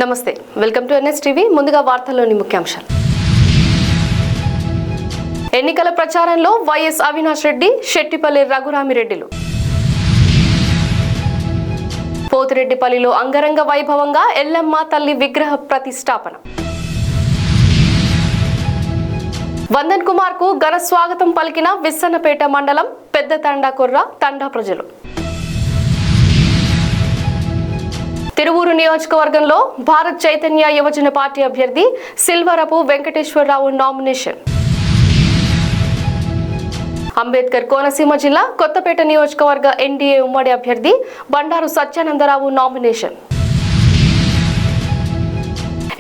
నమస్తే, welcome to NS TV. ముందుగా వార్తల్లోని ముఖ్యాంశాలు. ఎన్నికల ప్రచారంలో వైఎస్ అవినాష్ రెడ్డి, శెట్టిపల్లి రఘురామిరెడ్డిలు. పోతిరెడ్డిపల్లిలో అంగరంగ వైభవంగా ఎల్లమ్మ తల్లి విగ్రహ ప్రతిష్టాపన. వందన్ కుమార్ కు ఘన స్వాగతం పలికిన విస్సన్నపేట మండలం పెద్ద తండాకొర్ర తండా ప్రజలు. తిరువూరు నియోజకవర్గంలో భారత్ చైతన్య యువజన పార్టీ అభ్యర్థి సిల్వరపు వెంకటేశ్వరరావు నామినేషన్. అంబేద్కర్ కోనసీమ జిల్లా కొత్తపేట నియోజకవర్గ ఎన్డీఏ ఉమ్మడి అభ్యర్థి బండారు సత్యానందరావు నామినేషన్.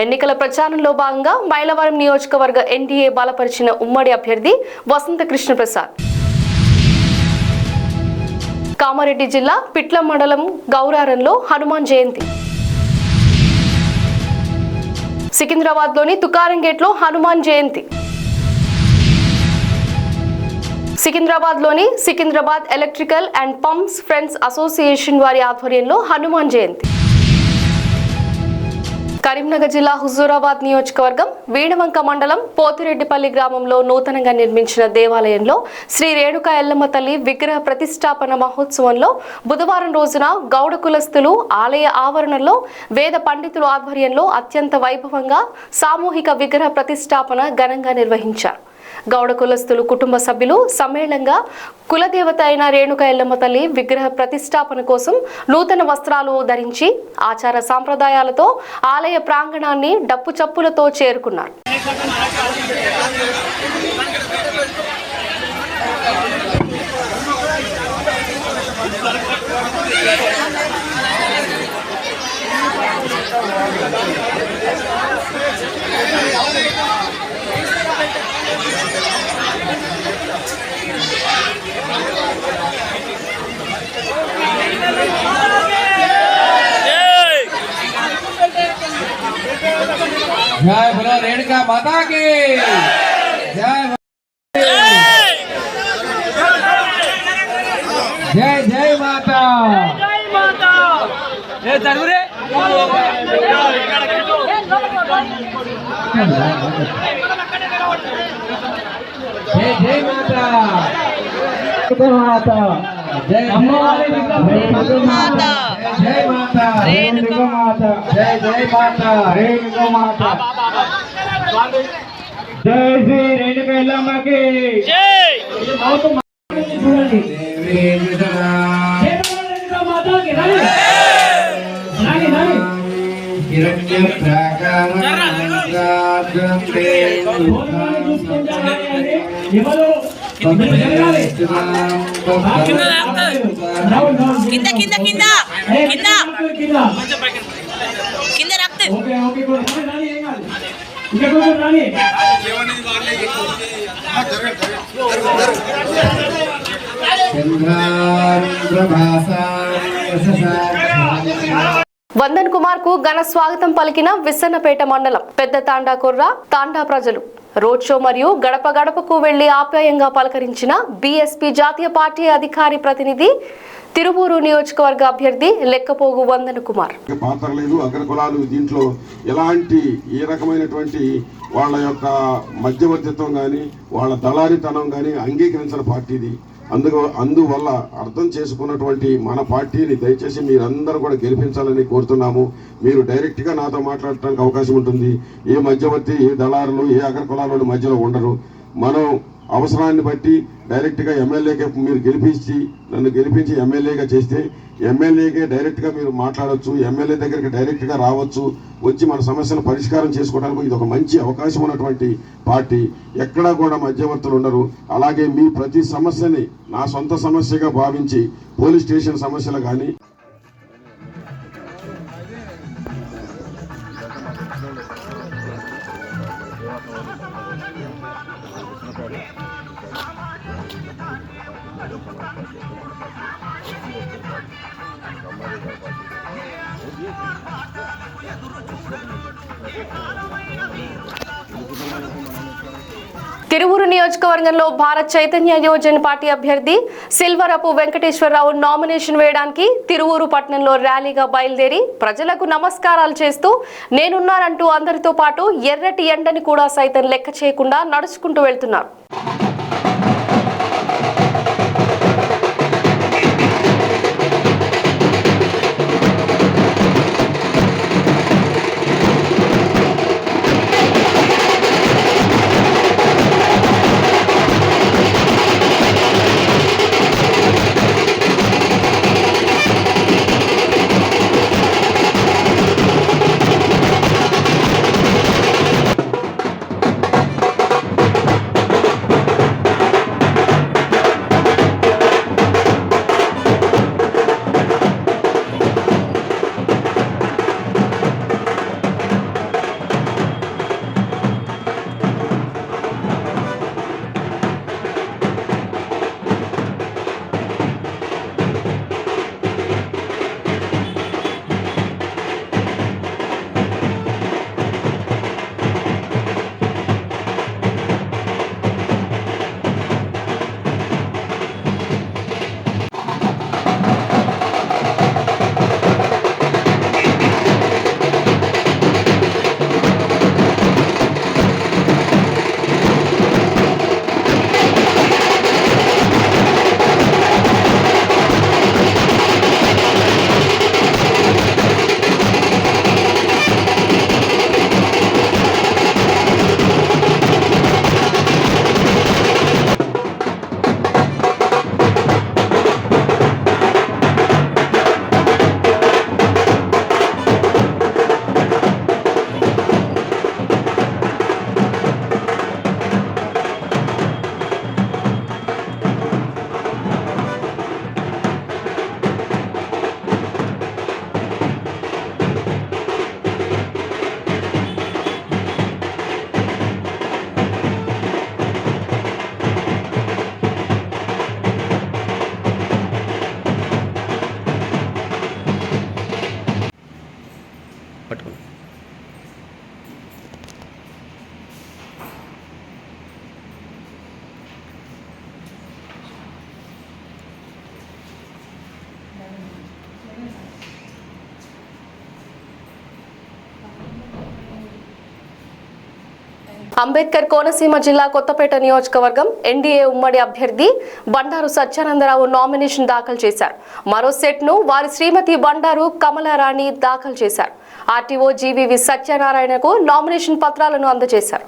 ఎన్నికల ప్రచారంలో భాగంగా మైలవరం నియోజకవర్గ ఎన్డీఏ బలపరిచిన ఉమ్మడి అభ్యర్థి వసంత కృష్ణప్రసాద్. కామారెడ్డి జిల్లా పిట్ల మండలం గౌరారంలో హనుమాన్ జయంతి. సికింద్రాబాద్లోని తుకారం గేట్లో హనుమాన్ జయంతి. సికింద్రాబాద్లోని Secunderabad electrical and pumps friends association వారి ఆధ్వర్యంలో హనుమాన్ జయంతి. కరీంనగర్ జిల్లా హుజూరాబాద్ నియోజకవర్గం వీణవంక మండలం పోతిరెడ్డిపల్లి గ్రామంలో నూతనంగా నిర్మించిన దేవాలయంలో శ్రీ రేణుకా ఎల్లమ్మ తల్లి విగ్రహ ప్రతిష్టాపన మహోత్సవంలో బుధవారం రోజున గౌడ కులస్తులు ఆలయ ఆవరణలో వేద పండితుల ఆధ్వర్యంలో అత్యంత వైభవంగా సామూహిక విగ్రహ ప్రతిష్టాపన ఘనంగా నిర్వహించారు. గౌడ కులస్తులు కుటుంబ సభ్యులు సమ్మేళనంగా కులదేవత అయిన రేణుకా ఎల్లమ్మ తల్లి విగ్రహ ప్రతిష్టాపన కోసం నూతన వస్త్రాలు ధరించి ఆచార సాంప్రదాయాలతో ఆలయ ప్రాంగణాన్ని డప్పు చప్పులతో చేరుకున్నారు. जय बोलो रेणुका माता की जय जय जय माता जय माता ए जरूर जय जय माता माता जय माता जय माता रेणुका माता जय जय माता रेणुका माता जय श्री रेणुका एल्लम्मा की जय रेणुका माता की हिरण्य కింద కింద కింద కింద కింద రక్త ఓకే ఓకే రాని ఏం కాదు ఇంకా కొంచెం రాని వందన్ కుమార్ కు ఘన స్వాగతం పలికిన విస్సన్నపేట మండలం పెద్ద తాండాకొర్ర తాండా ప్రజలు. రోడ్ షో మరియు గడప గడపకు వెళ్లి ఆప్యాయంగా పలకరించిన బీఎస్పీ జాతీయ పార్టీ అధికారి ప్రతినిధి తిరువూరు నియోజకవర్గ అభ్యర్థి లెక్కపోగు వందన్ కుమార్. పాత్ర లేదు, అగ్రకులాలు దీంట్లో ఎలాంటి ఏ రకమైనటువంటి వాళ్ళ యొక్క మధ్యవర్తిత్వం కానీ వాళ్ళ దళారితనం కానీ అంగీకరించిన పార్టీది. అందువల్ల అర్థం చేసుకున్నటువంటి మన పార్టీని దయచేసి మీరందరూ కూడా గెలిపించాలని కోరుతున్నాము. మీరు డైరెక్ట్గా నాతో మాట్లాడటానికి అవకాశం ఉంటుంది. ఏ మధ్యవర్తి, ఏ దళారులు, ఏ అగ్రకులాలు మధ్యలో ఉండరు. మనం అవసరాన్ని బట్టి డైరెక్ట్గా ఎమ్మెల్యేకే మీరు నన్ను గెలిపించి ఎమ్మెల్యేగా చేస్తే ఎమ్మెల్యేకే డైరెక్ట్గా మీరు మాట్లాడవచ్చు, ఎమ్మెల్యే దగ్గరికి డైరెక్ట్గా రావచ్చు, వచ్చి మన సమస్యను పరిష్కారం చేసుకోవడానికి ఇది ఒక మంచి అవకాశం ఉన్నటువంటి పార్టీ. ఎక్కడా కూడా మధ్యవర్తులు ఉండరు. అలాగే మీ ప్రతి సమస్యని నా సొంత సమస్యగా భావించి పోలీస్ స్టేషన్ సమస్యలు కానీ తిరువూరు నియోజకవర్గంలో భారత్ చైతన్య యువజన పార్టీ అభ్యర్థి సిల్వరపు వెంకటేశ్వరరావు నామినేషన్ వేయడానికి తిరువూరు పట్టణంలో ర్యాలీగా బయలుదేరి ప్రజలకు నమస్కారాలు చేస్తూ నేనున్నానంటూ అందరితో పాటు ఎర్రటి ఎండని కూడా సైతం లెక్క చేయకుండా నడుచుకుంటూ వెళ్తున్నారు. అంబేద్కర్ కోనసీమ జిల్లా కొత్తపేట నియోజకవర్గం ఎన్డీఏ ఉమ్మడి అభ్యర్థి బండారు సత్యానందరావు నామినేషన్ దాఖలు చేశారు. మరో సెట్ ను వారి శ్రీమతి బండారు కమలారాణి దాఖలు చేశారు. ఆర్టీఓ జీవీవి సత్యనారాయణకు నామినేషన్ పత్రాలను అందజేశారు.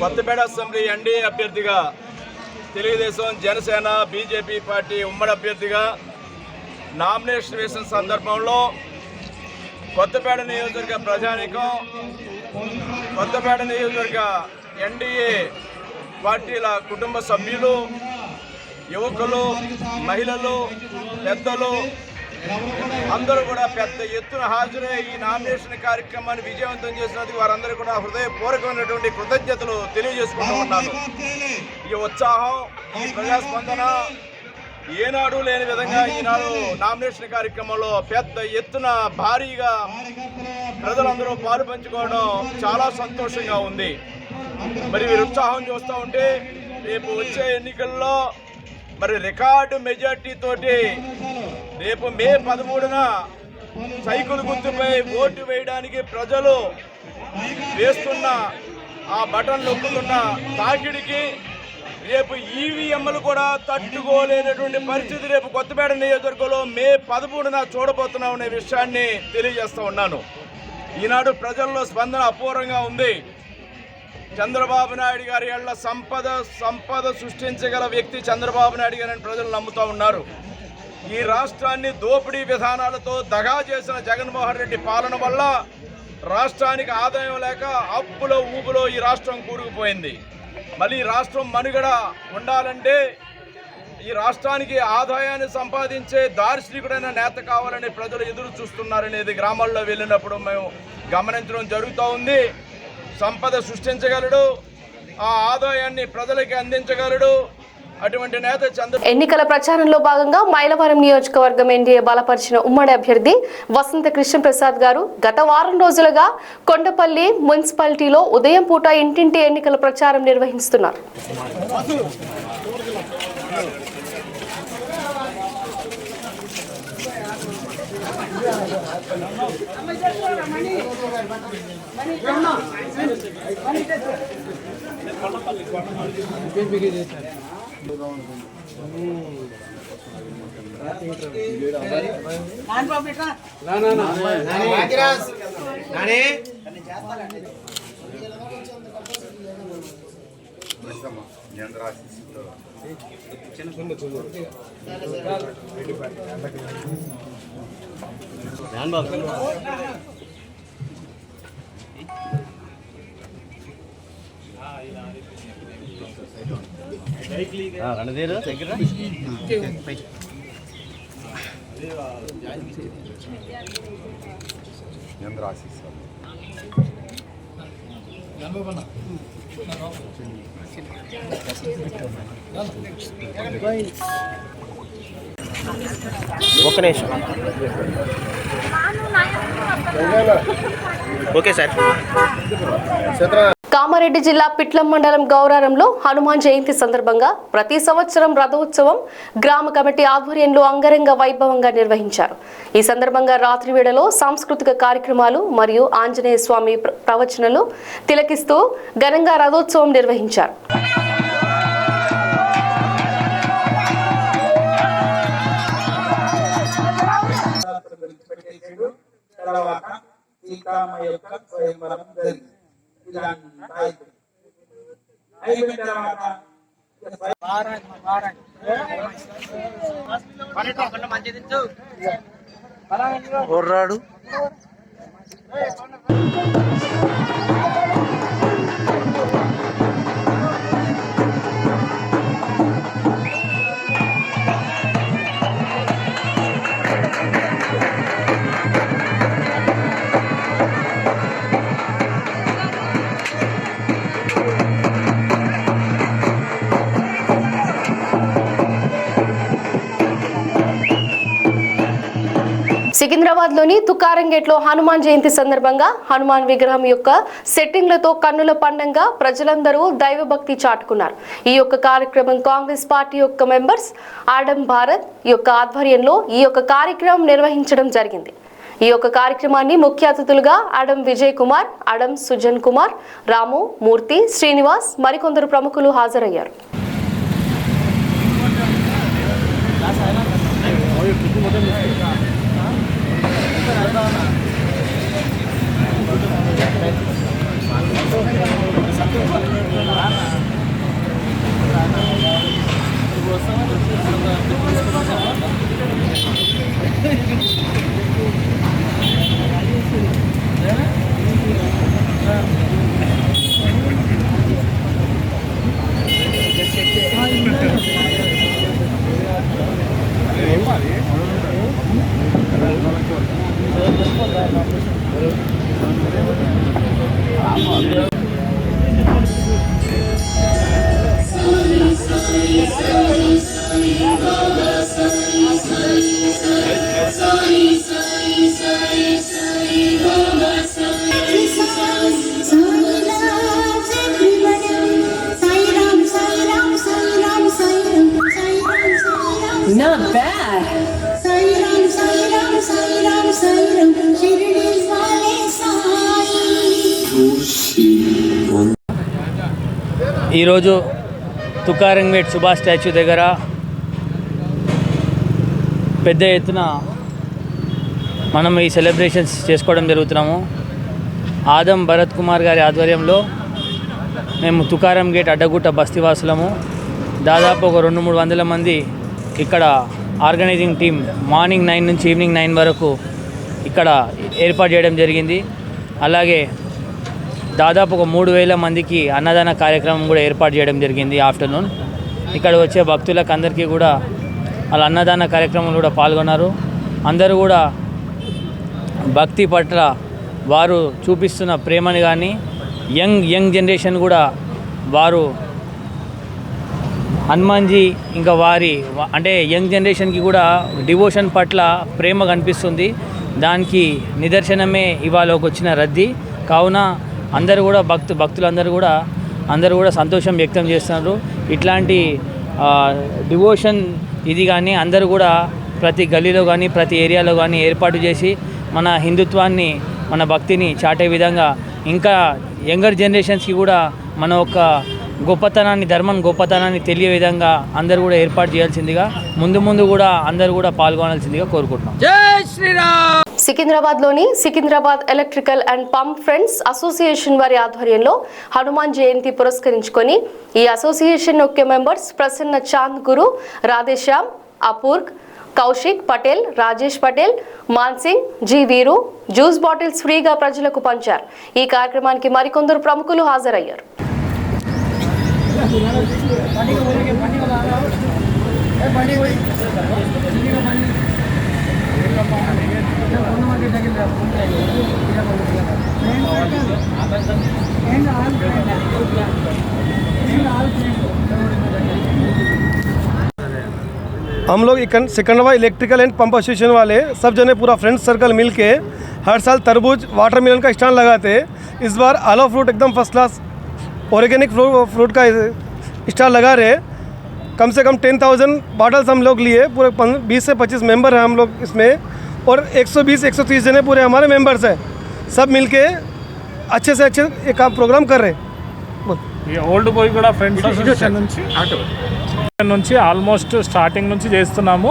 కొత్తపేట అసెంబ్లీ ఎన్డీఏ అభ్యర్థిగా తెలుగుదేశం జనసేన బీజేపీ పార్టీ ఉమ్మడి అభ్యర్థిగా నామినేషన్ వేసిన సందర్భంలో కొత్తపేట నియోజకవర్గ ప్రజానీకం, కొత్తపేట నియోజకవర్గ ఎన్డీఏ పార్టీల కుటుంబ సభ్యులు, యువకులు, మహిళలు, పెద్దలు అందరూ కూడా పెద్ద ఎత్తున హాజరై ఈ నామినేషన్ కార్యక్రమాన్ని విజయవంతం చేసినందుకు వారందరూ కూడా హృదయపూర్వకమైనటువంటి కృతజ్ఞతలు తెలియజేసుకుంటూ ఉన్నాను. ఈ ఉత్సాహం, ఈ ప్రజాస్పందన ఏనాడు లేని విధంగా ఈనాడు నామినేషన్ కార్యక్రమంలో పెద్ద ఎత్తున భారీగా ప్రజలందరూ పాలు పంచుకోవడం చాలా సంతోషంగా ఉంది. మరి వీరి ఉత్సాహం చూస్తూ ఉంటే రేపు వచ్చే ఎన్నికల్లో మరి రికార్డు మెజార్టీ తోటి రేపు మే 13న సైకిల్ గుర్తుపై ఓటు వేయడానికి ప్రజలు వేస్తున్న ఆ బటన్ నొక్కుతున్న తాకిడికి రేపు ఈవీఎంలు కూడా తట్టుకోలేనటువంటి పరిస్థితి రేపు కొత్తపేట నియోజకవర్గంలో మే 13న చూడబోతున్నాం అనే విషయాన్ని తెలియజేస్తూ ఉన్నాను. ఈనాడు ప్రజల్లో స్పందన అపూర్వంగా ఉంది. చంద్రబాబు నాయుడు గారి ఏళ్ల సంపద సృష్టించగల వ్యక్తి చంద్రబాబు నాయుడు గారిని ప్రజలు నమ్ముతూ ఉన్నారు. ఈ రాష్ట్రాన్ని దోపిడీ విధానాలతో దగా చేసిన జగన్మోహన్ రెడ్డి పాలన వల్ల రాష్ట్రానికి ఆదాయం లేక అప్పుల ఊపులో ఈ రాష్ట్రం కూరుకుపోయింది. మళ్ళీ రాష్ట్రం మనుగడ ఉండాలంటే ఈ రాష్ట్రానికి ఆదాయాన్ని సంపాదించే దార్శనికుడైన నేత కావాలని ప్రజలు ఎదురు చూస్తున్నారనేది గ్రామాల్లో వెళ్ళినప్పుడు మేము గమనించడం జరుగుతూ ఉంది. సంపద సృష్టించగలడు, ఆ ఆదాయాన్ని ప్రజలకి అందించగలడు. అటువంటి నేత ఎన్నికల ప్రచారంలో భాగంగా మైలవరం నియోజకవర్గం ఎన్డీఏ బలపరిచిన ఉమ్మడి అభ్యర్థి వసంత కృష్ణప్రసాద్ గారు గత వారం రోజులుగా కొండపల్లి మున్సిపాలిటీలో ఉదయం పూట ఇంటింటి ఎన్నికల ప్రచారం నిర్వహిస్తున్నారు. ఒక్క నిమిషం. Okay sir. కామారెడ్డి జిల్లా పిట్లం మండలం గౌరారంలో హనుమాన్ జయంతి సందర్భంగా ప్రతి సంవత్సరం రథోత్సవం గ్రామ కమిటీ ఆధ్వర్యంలో అంగరంగ వైభవంగా నిర్వహించారు. ఈ సందర్భంగా రాత్రి వేళలో సాంస్కృతిక కార్యక్రమాలు మరియు ఆంజనేయ స్వామి ప్రవచనలు తిలకిస్తూ ఘనంగా రథోత్సవం నిర్వహించారు. ఒర్రాడు సికింద్రాబాద్ లోని తుకారం గేట్ లో హనుమాన్ జయంతి సందర్భంగా హనుమాన్ విగ్రహం యొక్క సెట్టింగ్లతో కన్నుల పండంగా ప్రజలందరూ దైవభక్తి చాటుకున్నారు. ఈ యొక్క కార్యక్రమం కాంగ్రెస్ పార్టీ యొక్క మెంబర్స్ ఆడమ్ భారత్ యొక్క ఆధ్వర్యంలో ఈ యొక్క కార్యక్రమం నిర్వహించడం జరిగింది. ఈ యొక్క కార్యక్రమాన్ని ముఖ్య అతిథులుగా అడం విజయ్ కుమార్, అడం సుజన్ కుమార్, రాము, మూర్తి, శ్రీనివాస్ మరికొందరు ప్రముఖులు హాజరయ్యారు. Not bad. Sairam, Sairam, Sairam, Sairam, Shirdi Sale Sai. ఈరోజు తుకారంగేట్ సుభాష్ స్టాచ్యూ దగ్గర పెద్ద ఎత్తున మనం ఈ సెలబ్రేషన్స్ చేసుకోవడం జరుగుతున్నాము. ఆదం భరత్ కుమార్ గారి ఆధ్వర్యంలో మేము తుకారం గేట్ అడ్డగుట్ట బస్తీవాసులము దాదాపు ఒక 200-300 మంది ఇక్కడ ఆర్గనైజింగ్ టీం మార్నింగ్ 9 నుంచి ఈవినింగ్ 9 వరకు ఇక్కడ ఏర్పాటు చేయడం జరిగింది. అలాగే దాదాపు ఒక 3000 మందికి అన్నదాన కార్యక్రమం కూడా ఏర్పాటు చేయడం జరిగింది. ఆఫ్టర్నూన్ ఇక్కడ వచ్చే భక్తులకు అందరికీ కూడా వాళ్ళ అన్నదాన కార్యక్రమంలో కూడా పాల్గొన్నారు. అందరూ కూడా భక్తి పట్ల వారు చూపిస్తున్న ప్రేమని కానీ యంగ్ జనరేషన్ కూడా వారు హనుమాన్జీ ఇంకా వారి అంటే యంగ్ జనరేషన్కి కూడా డివోషన్ పట్ల ప్రేమ కనిపిస్తుంది. దానికి నిదర్శనమే ఇవాళ వచ్చిన రద్దీ. కావున అందరూ కూడా భక్తులందరూ కూడా సంతోషం వ్యక్తం చేస్తున్నారు. ఇట్లాంటి డివోషన్ ఇది కానీ అందరూ కూడా ప్రతి గల్లీలో కానీ ప్రతి ఏరియాలో కానీ ఏర్పాటు చేసి మన హిందుత్వాన్ని మన భక్తిని చాటే విధంగా ఇంకా యంగర్ జనరేషన్స్కి కూడా మన ఒక ధర్మం గొప్పతనాన్ని తెలియ విధంగా అందరూ కూడా ఏర్పాటు చేయాల్సిందిగా ముందు కూడా అందరూ కూడా పాల్గొనాల్సిందిగా కోరుకుంటున్నాం. జై శ్రీరామ్. సికింద్రాబాద్లోని Secunderabad electrical and pump friends association వారి ఆధ్వర్యంలో హనుమాన్ జయంతి పురస్కరించుకొని ఈ అసోసియేషన్ ముఖ్య మెంబర్స్ ప్రసన్న చాంద్ గురు, రాధేశ్యామ్, అపూర్క్, కౌశిక్ పటేల్, రాజేష్ పటేల్, మాన్సింగ్, జి వీరు జ్యూస్ బాటిల్స్ ఫ్రీగా ప్రజలకు పంచారు. ఈ కార్యక్రమానికి మరికొందరు ప్రముఖులు హాజరయ్యారు. हम लोग Secunderabad electrical and pump association वाले सब जने पूरा फ्रेंड्स सर्कल मिल के हर साल तरबूज वाटर मिलन का स्टॉल लगाते हैं. इस बार आलो फ्रूट एकदम फर्स्ट क्लास ऑर्गेनिक फ्रूट का स्टॉल लगा रहे. कम से कम 10,000 बॉटल्स हम लोग लिए. पूरे 20 से 25 मेंबर हैं हम लोग इसमें और 120-130 जने पूरे हमारे मेंबर्स हैं. सब मिल के अच्छे से अच्छे एक प्रोग्राम कर रहे हैं. ఈ ఓల్డ్ బాయ్ కూడా ఫ్రెండ్స్ అసోసియేషన్ నుంచి ఆల్మోస్ట్ స్టార్టింగ్ నుంచి చేస్తున్నాము.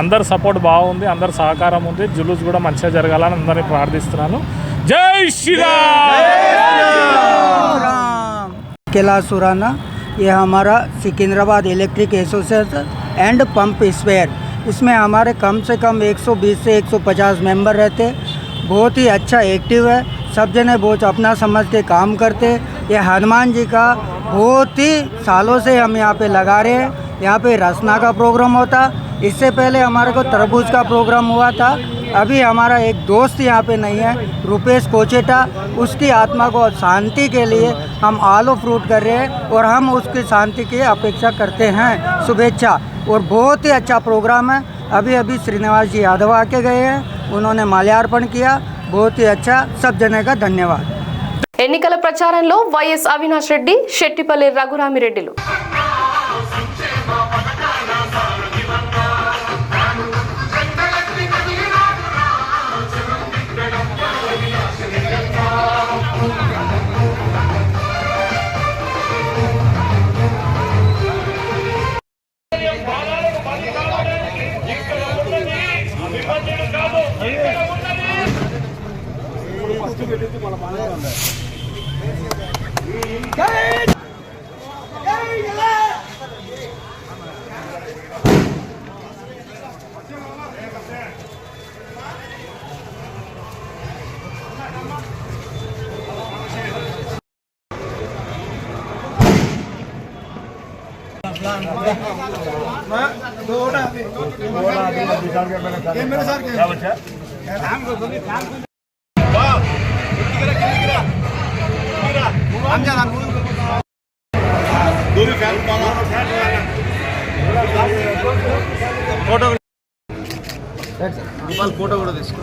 అందరు సపోర్ట్ బాగుంది, అందరు సహకారం ఉంది. జులూస్ కూడా మంచిగా జరగాలని అందరినీ ప్రార్థిస్తున్నాను. జై శ్రీరామ్. कैलाश सुराना, ये हमारा Secunderabad electric association and pump spare. इसमें हमारे कम से कम 120 से 150 मेंबर रहते. बहुत ही अच्छा एक्टिव है. सब जने बहुत अपना समझ के काम करते. ये हनुमान जी का बहुत ही सालों से हम यहाँ पे लगा रहे हैं. यहाँ पे रसना का प्रोग्राम होता. इससे पहले हमारे को तरबूज का प्रोग्राम हुआ था. अभी हमारा एक दोस्त यहाँ पे नहीं है, रुपेश कोचेटा. उसकी आत्मा को शांति के लिए हम आलो फ्रूट कर रहे हैं और हम उसकी शांति की अपेक्षा करते हैं. शुभेच्छा. और बहुत ही अच्छा प्रोग्राम है. अभी श्रीनिवास जी यादव आके गए हैं, उन्होंने माल्यार्पण किया. बहुत ही अच्छा. सब जने का धन्यवाद. ఎన్నికల ప్రచారంలో వైఎస్ అవినాష్ రెడ్డి, శెట్టిపల్లి రఘురామిరెడ్డిలు. ఫోటో కూడా తీసుకో.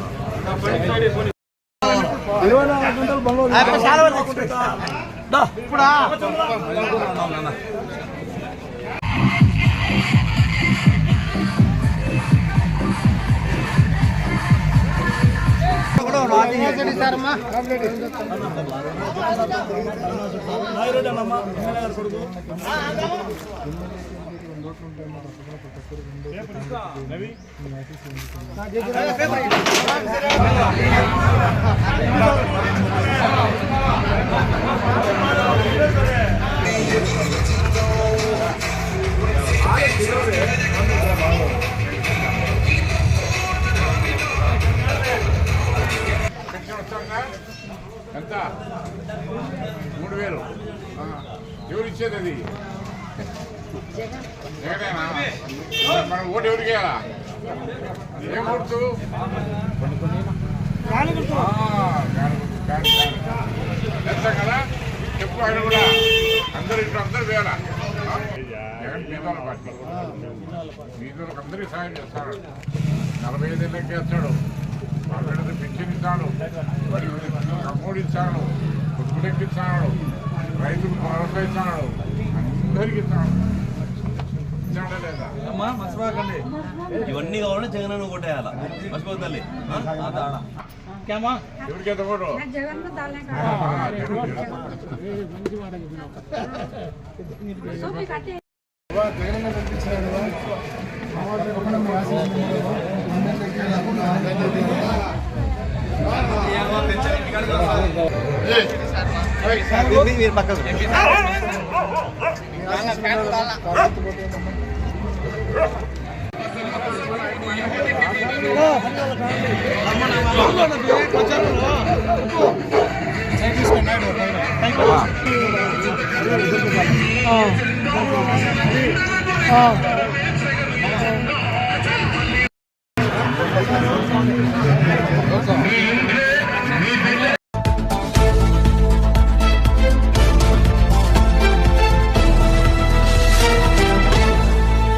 ఎంత 3000 ఎవరు ఇచ్చేది అది జగనేనా మనం ఓటు ఎవరికి వేయాలా ఏం గుర్తు ఎంత కదా చెప్పు ఆయన కూడా అందరు ఇంట్లో అందరు వేయాలా జగన్ పేదవాళ్ళ పార్టీ పేదవాళ్ళకి అందరికీ సాయం చేస్తాడు 45 ఏళ్ళకి వేస్తాడు వాళ్ళ పింఛన్ ఇస్తాడు అమౌంట్ ఇస్తాడు గుడ్డెక్కి ఇస్తాడు రైతులకు భరోసా ఇస్తాడు అందరికి ఇస్తాడు ఇస్తాడా లేదా ఇవన్నీ కావాలంటే జగన్ కొట్టేయాల మర్చిపోతల్లి ఎవరికి ఎంత ఓటు మీరు పక్కకు हाँ